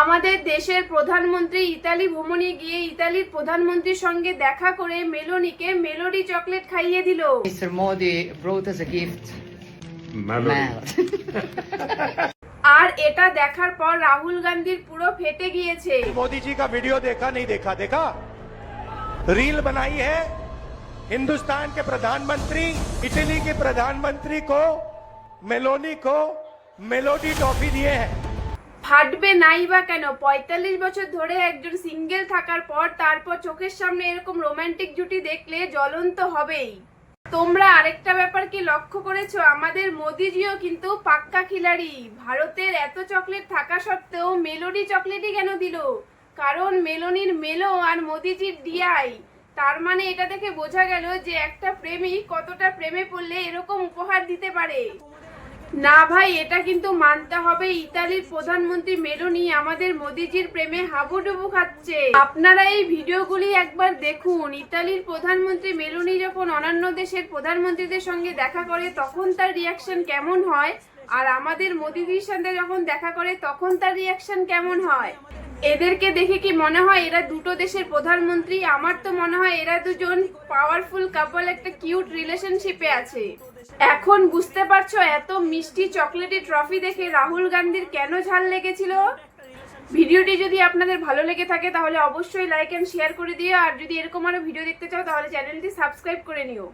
আমাদের দেশের প্রধানমন্ত্রী ইতালি ভ্রমণে গিয়ে ইতালির প্রধানমন্ত্রীর সঙ্গে দেখা করে মেলোনিকে মেলোডি চকলেট খাইয়ে দিল। Mr. Modi brought us a gift. Melody. আর এটা দেখার পর রাহুল গান্ধীর পুরো ফেটে গিয়েছে। मोदी जी का वीडियो देखा नहीं देखा देखा रील बनाई है हिंदुस्तान के प्रधानमंत्री इटली के प्रधानमंत्री को मेलोनी को मेलोडी टॉफी दिए हैं। ফাটবে নাই বা কেন? ৪৫ বছর ধরে একজন সিঙ্গেল থাকার পর তারপর চোখের সামনে এরকম রোমান্টিক জুটি দেখলে জ্বলন্ত হবেই। তোমরা আরেকটা ব্যাপার কি লক্ষ্য করেছো? আমাদের মোদিজিও কিন্তু পাক্কা খিলাড়ি। ভারতের এত চকলেট থাকা সত্ত্বেও মেলোডি চকলেটই কেন দিল? কারণ মেলোনির মেলো আর মোদিজির ডিআই। তার মানে এটা দেখে বোঝা গেল যে একটা প্রেমিক কতটা প্রেমে পড়লে এরকম উপহার দিতে পারে। না ভাই, এটা কিন্তু মানতে হবে, ইতালির প্রধানমন্ত্রী মেলোনি আমাদের মোদিজির প্রেমে হাবুডুবু খাচ্ছে। আপনারা এই ভিডিওগুলি একবার দেখুন। ইতালির প্রধানমন্ত্রী মেলোনি যখন অন্যান্য দেশের প্রধানমন্ত্রীদের সঙ্গে দেখা করে তখন তার রিয়াকশন কেমন হয়, আর আমাদের মোদিজির সাথে যখন দেখা করে তখন তার রিয়াকশন কেমন হয়। এদেরকে দেখে কি মনে হয় এরা দুটো দেশের প্রধানমন্ত্রী? আমার তো মনে হয় এরা দুজন পাওয়ারফুল কাপল, একটা কিউট রিলেশনশিপে আছে। এখন বুঝতে পারছো এত মিষ্টি চকলেটি ট্রফি দেখে রাহুল গান্ধীর কেন ঝাল লেগেছিল। ভিডিওটি যদি আপনাদের ভালো লেগে থাকে তাহলে অবশ্যই লাইক এন্ড শেয়ার করে দিও, আর যদি এরকম আরো ভিডিও দেখতে চাও তাহলে চ্যানেলটি সাবস্ক্রাইব করে নিও।